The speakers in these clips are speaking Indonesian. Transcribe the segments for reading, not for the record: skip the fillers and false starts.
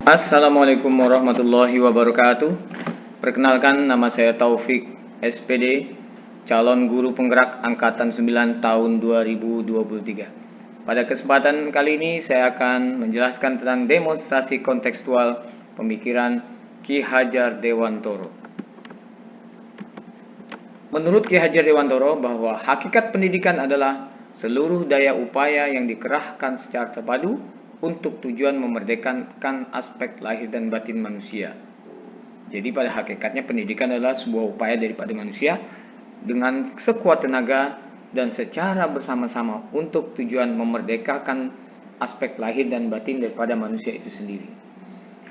Assalamualaikum warahmatullahi wabarakatuh. Perkenalkan, nama saya Taufik SPD, calon guru penggerak angkatan 9 tahun 2023. Pada kesempatan kali ini saya akan menjelaskan tentang demonstrasi kontekstual pemikiran Ki Hajar Dewantoro. Menurut Ki Hajar Dewantoro bahwa hakikat pendidikan adalah seluruh daya upaya yang dikerahkan secara terpadu untuk tujuan memerdekakan aspek lahir dan batin manusia. Jadi pada hakikatnya pendidikan adalah sebuah upaya daripada manusia dengan sekuat tenaga dan secara bersama-sama untuk tujuan memerdekakan aspek lahir dan batin daripada manusia itu sendiri.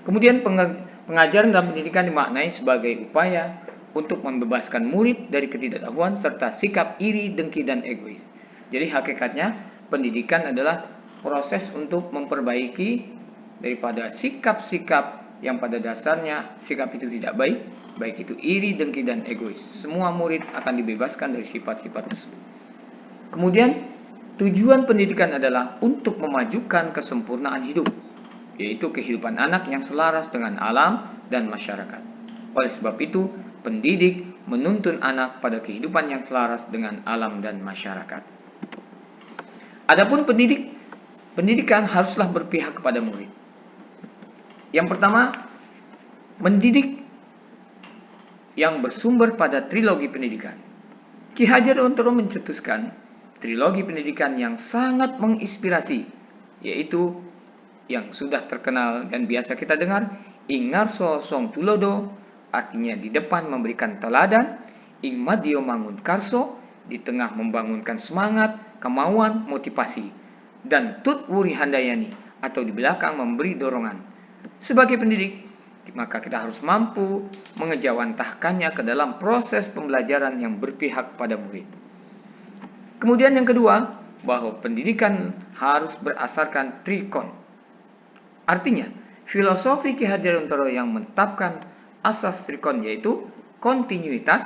Kemudian pengajaran dalam pendidikan dimaknai sebagai upaya untuk membebaskan murid dari ketidaktahuan serta sikap iri, dengki, dan egois. Jadi hakikatnya pendidikan adalah proses untuk memperbaiki daripada sikap-sikap yang pada dasarnya sikap itu tidak baik, baik itu iri, dengki, dan egois. Semua murid akan dibebaskan dari sifat-sifat tersebut. Kemudian tujuan pendidikan adalah untuk memajukan kesempurnaan hidup, yaitu kehidupan anak yang selaras dengan alam dan masyarakat. Oleh sebab itu, pendidik menuntun anak pada kehidupan yang selaras dengan alam dan masyarakat. Adapun pendidikan haruslah berpihak kepada murid. Yang pertama, mendidik yang bersumber pada trilogi pendidikan. Ki Hajar Dewantoro mencetuskan trilogi pendidikan yang sangat menginspirasi, yaitu yang sudah terkenal dan biasa kita dengar, Ing Ngarso Song Tulodo, artinya di depan memberikan teladan, Ing Madyo Mangun Karso, di tengah membangunkan semangat, kemauan, motivasi, dan Tut Wuri Handayani, atau di belakang memberi dorongan. Sebagai pendidik, maka kita harus mampu mengejawantahkannya ke dalam proses pembelajaran yang berpihak pada murid. Kemudian yang kedua, bahwa pendidikan harus berasaskan trikon. Artinya, filosofi Ki Hajar Dewantoro yang menetapkan asas trikon yaitu kontinuitas,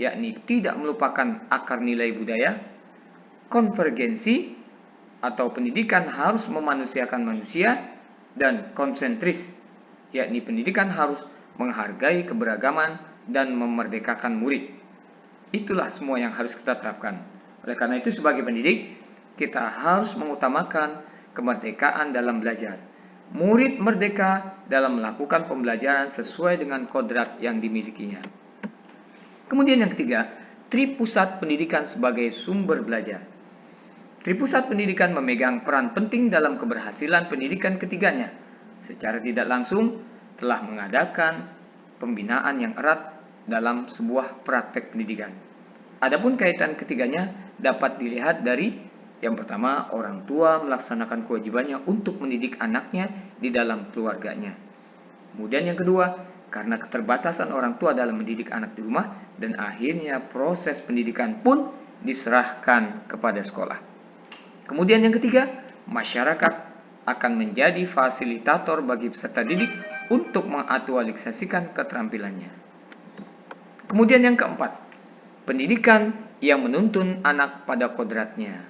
yakni tidak melupakan akar nilai budaya, konvergensi, atau pendidikan harus memanusiakan manusia, dan konsentris, yakni pendidikan harus menghargai keberagaman dan memerdekakan murid. Itulah semua yang harus kita terapkan. Oleh karena itu sebagai pendidik, kita harus mengutamakan kemerdekaan dalam belajar. Murid merdeka dalam melakukan pembelajaran sesuai dengan kodrat yang dimilikinya. Kemudian yang ketiga, tripusat pendidikan sebagai sumber belajar. Tripusat pendidikan memegang peran penting dalam keberhasilan pendidikan ketiganya. Secara tidak langsung telah mengadakan pembinaan yang erat dalam sebuah praktek pendidikan. Adapun kaitan ketiganya dapat dilihat dari yang pertama, orang tua melaksanakan kewajibannya untuk mendidik anaknya di dalam keluarganya. Kemudian yang kedua, karena keterbatasan orang tua dalam mendidik anak di rumah, dan akhirnya proses pendidikan pun diserahkan kepada sekolah. Kemudian yang ketiga, masyarakat akan menjadi fasilitator bagi peserta didik untuk mengaktualisasikan keterampilannya. Kemudian yang keempat, pendidikan yang menuntun anak pada kodratnya.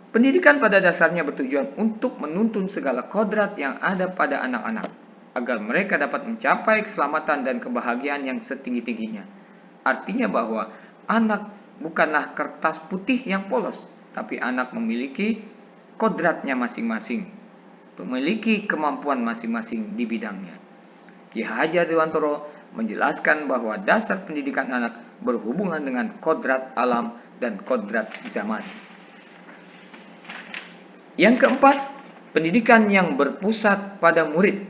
Pendidikan pada dasarnya bertujuan untuk menuntun segala kodrat yang ada pada anak-anak, agar mereka dapat mencapai keselamatan dan kebahagiaan yang setinggi-tingginya. Artinya bahwa anak bukanlah kertas putih yang polos, tapi anak memiliki kodratnya masing-masing, memiliki kemampuan masing-masing di bidangnya. Ki Hajar Dewantoro menjelaskan bahwa dasar pendidikan anak berhubungan dengan kodrat alam dan kodrat zaman. Yang keempat, pendidikan yang berpusat pada murid.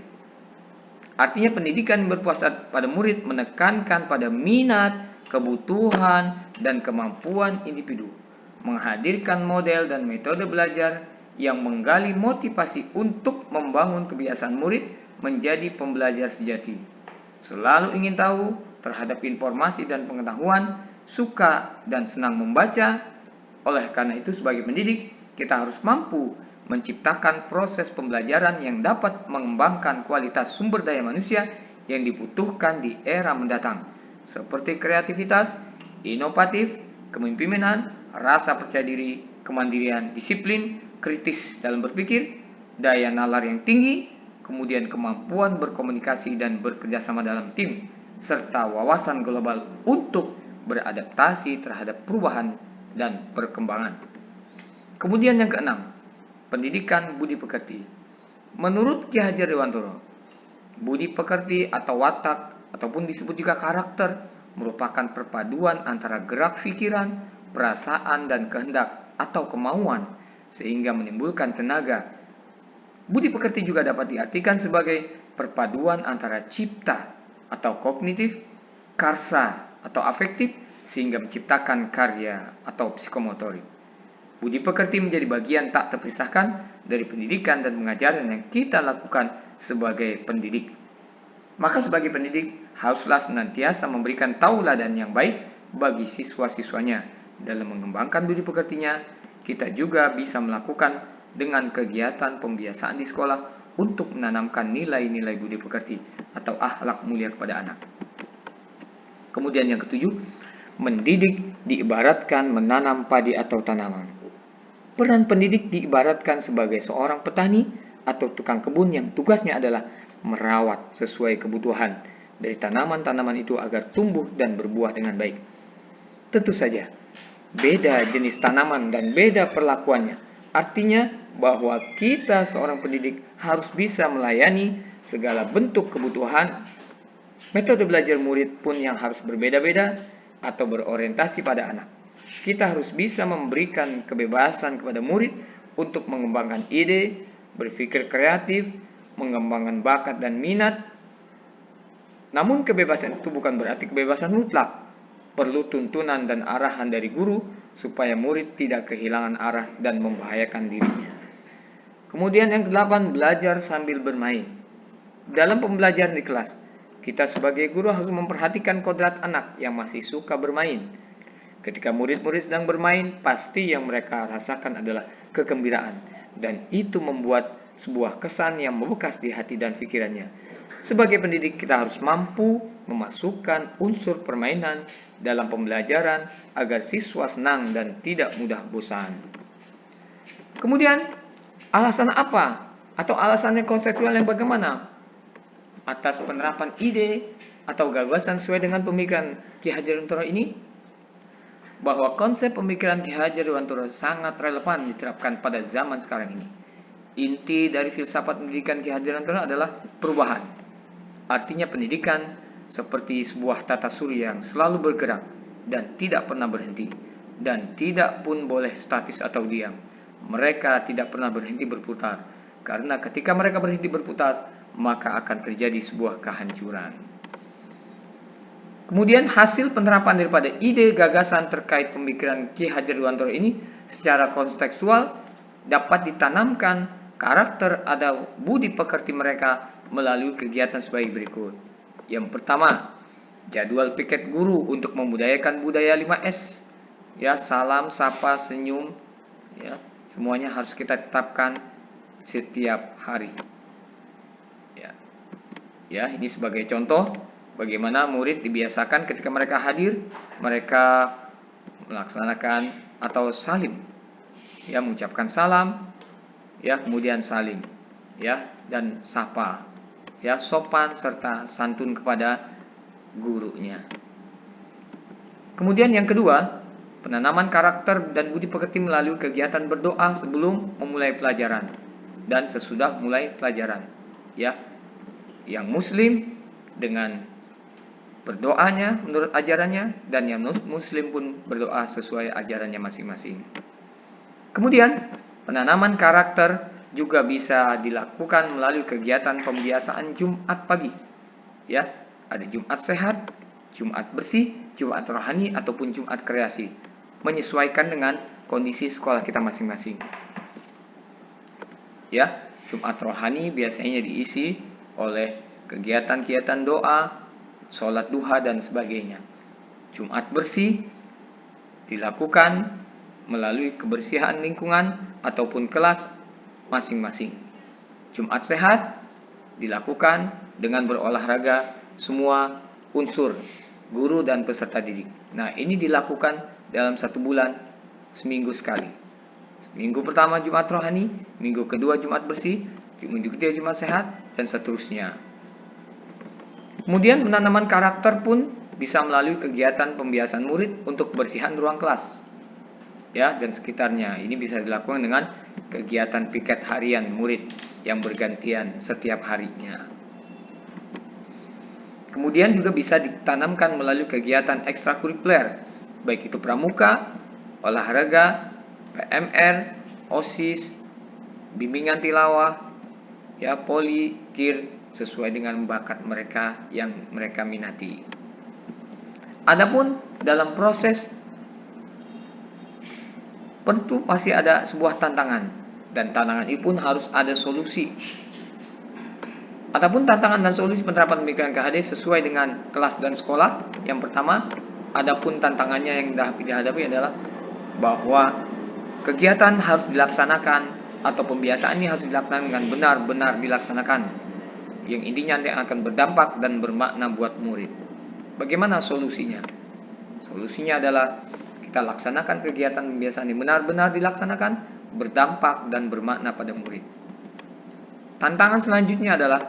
Artinya pendidikan yang berpusat pada murid menekankan pada minat, kebutuhan, dan kemampuan individu, menghadirkan model dan metode belajar yang menggali motivasi untuk membangun kebiasaan murid menjadi pembelajar sejati, selalu ingin tahu terhadap informasi dan pengetahuan, suka dan senang membaca. Oleh karena itu sebagai pendidik, kita harus mampu menciptakan proses pembelajaran yang dapat mengembangkan kualitas sumber daya manusia yang dibutuhkan di era mendatang, seperti kreativitas, inovatif, kepemimpinan, rasa percaya diri, kemandirian, disiplin, kritis dalam berpikir, daya nalar yang tinggi, kemudian kemampuan berkomunikasi dan bekerjasama dalam tim, serta wawasan global untuk beradaptasi terhadap perubahan dan perkembangan. Kemudian yang keenam, pendidikan budi pekerti. Menurut Ki Hajar Dewantoro, budi pekerti atau watak ataupun disebut juga karakter merupakan perpaduan antara gerak pikiran, perasaan, dan kehendak atau kemauan sehingga menimbulkan tenaga. Budi pekerti juga dapat diartikan sebagai perpaduan antara cipta atau kognitif, karsa atau afektif sehingga menciptakan karya atau psikomotorik. Budi pekerti menjadi bagian tak terpisahkan dari pendidikan dan pengajaran yang kita lakukan sebagai pendidik. Maka sebagai pendidik haruslah senantiasa memberikan tauladan yang baik bagi siswa-siswanya. Dalam mengembangkan budi pekertinya, kita juga bisa melakukan dengan kegiatan pembiasaan di sekolah untuk menanamkan nilai-nilai budi pekerti atau akhlak mulia kepada anak. Kemudian yang ketujuh, mendidik diibaratkan menanam padi atau tanaman. Peran pendidik diibaratkan sebagai seorang petani atau tukang kebun yang tugasnya adalah merawat sesuai kebutuhan dari tanaman-tanaman itu agar tumbuh dan berbuah dengan baik. Tentu saja, beda jenis tanaman dan beda perlakuannya. Artinya bahwa kita seorang pendidik harus bisa melayani segala bentuk kebutuhan. Metode belajar murid pun yang harus berbeda-beda atau berorientasi pada anak. Kita harus bisa memberikan kebebasan kepada murid untuk mengembangkan ide, berpikir kreatif, mengembangkan bakat dan minat. Namun kebebasan itu bukan berarti kebebasan mutlak. Perlu tuntunan dan arahan dari guru supaya murid tidak kehilangan arah dan membahayakan dirinya. Kemudian yang kedelapan, belajar sambil bermain. Dalam pembelajaran di kelas, kita sebagai guru harus memperhatikan kodrat anak yang masih suka bermain. Ketika murid-murid sedang bermain, pasti yang mereka rasakan adalah kegembiraan. Dan itu membuat sebuah kesan yang membekas di hati dan pikirannya. Sebagai pendidik, kita harus mampu memasukkan unsur permainan dalam pembelajaran agar siswa senang dan tidak mudah bosan. Kemudian, alasan apa? Atau alasannya konseptual yang bagaimana? Atas penerapan ide atau gagasan sesuai dengan pemikiran Ki Hajar Dewantoro ini, bahwa konsep pemikiran Ki Hajar Dewantoro sangat relevan diterapkan pada zaman sekarang ini. Inti dari filsafat pendidikan Ki Hajar Dewantoro adalah perubahan. Artinya pendidikan seperti sebuah tata surya yang selalu bergerak dan tidak pernah berhenti, dan tidak pun boleh statis atau diam. Mereka tidak pernah berhenti berputar, karena ketika mereka berhenti berputar, maka akan terjadi sebuah kehancuran. Kemudian hasil penerapan daripada ide gagasan terkait pemikiran Ki Hajar Dewantoro ini secara kontekstual dapat ditanamkan karakter atau budi pekerti mereka melalui kegiatan sebagai berikut. Yang pertama, jadwal piket guru untuk membudayakan budaya 5S. Ya, salam, sapa, senyum, ya, semuanya harus kita tetapkan setiap hari. Ya, ini sebagai contoh bagaimana murid dibiasakan ketika mereka hadir, mereka melaksanakan atau salim, ya, mengucapkan salam, ya, kemudian salim, ya, dan sapa, ya, sopan serta santun kepada gurunya. Kemudian yang kedua, penanaman karakter dan budi pekerti melalui kegiatan berdoa sebelum memulai pelajaran dan sesudah mulai pelajaran, ya. Yang muslim dengan berdoanya menurut ajarannya, dan yang muslim pun berdoa sesuai ajarannya masing-masing. Kemudian penanaman karakter juga bisa dilakukan melalui kegiatan pembiasaan Jumat pagi. Ya, ada Jumat sehat, Jumat bersih, Jumat rohani ataupun Jumat kreasi, menyesuaikan dengan kondisi sekolah kita masing-masing. Ya, Jumat rohani biasanya diisi oleh kegiatan-kegiatan doa, sholat duha dan sebagainya. Jumat bersih dilakukan melalui kebersihan lingkungan ataupun kelas masing-masing. Jumat sehat dilakukan dengan berolahraga semua unsur guru dan peserta didik. Nah, ini dilakukan dalam 1 bulan seminggu sekali. Minggu pertama Jumat rohani, minggu kedua Jumat bersih, minggu ketiga Jumat sehat, dan seterusnya. Kemudian penanaman karakter pun bisa melalui kegiatan pembiasaan murid untuk kebersihan ruang kelas, ya, dan sekitarnya. Ini bisa dilakukan dengan kegiatan piket harian murid yang bergantian setiap harinya. Kemudian juga bisa ditanamkan melalui kegiatan ekstrakurikuler, baik itu pramuka, olahraga, PMR, OSIS, bimbingan tilawah, ya, poli, kir, sesuai dengan bakat mereka yang mereka minati. Adapun dalam proses tentu masih ada sebuah tantangan, dan tantangan ini pun harus ada solusi. Adapun tantangan dan solusi penerapan pemikiran KHD sesuai dengan kelas dan sekolah. Yang pertama, adapun tantangannya yang dihadapi adalah bahwa kegiatan harus dilaksanakan atau pembiasaan ini harus dilaksanakan dengan benar-benar dilaksanakan, yang intinya nanti akan berdampak dan bermakna buat murid. Bagaimana solusinya? Solusinya adalah kita laksanakan kegiatan pembiasaan ini benar-benar dilaksanakan, berdampak dan bermakna pada murid. Tantangan selanjutnya adalah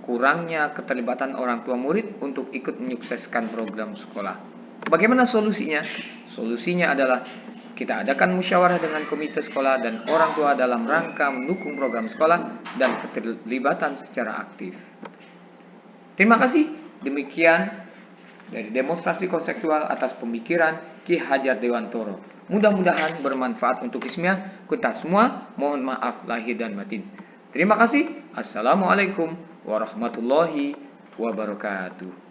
kurangnya keterlibatan orang tua murid untuk ikut menyukseskan program sekolah. Bagaimana solusinya? Solusinya adalah kita adakan musyawarah dengan komite sekolah dan orang tua dalam rangka mendukung program sekolah dan keterlibatan secara aktif. Terima kasih. Demikian dari demonstrasi konseksual atas pemikiran Ki Hajar Dewantoro. Mudah-mudahan bermanfaat untuk Ismiyah kita semua. Mohon maaf lahir dan batin. Terima kasih. Assalamualaikum warahmatullahi wabarakatuh.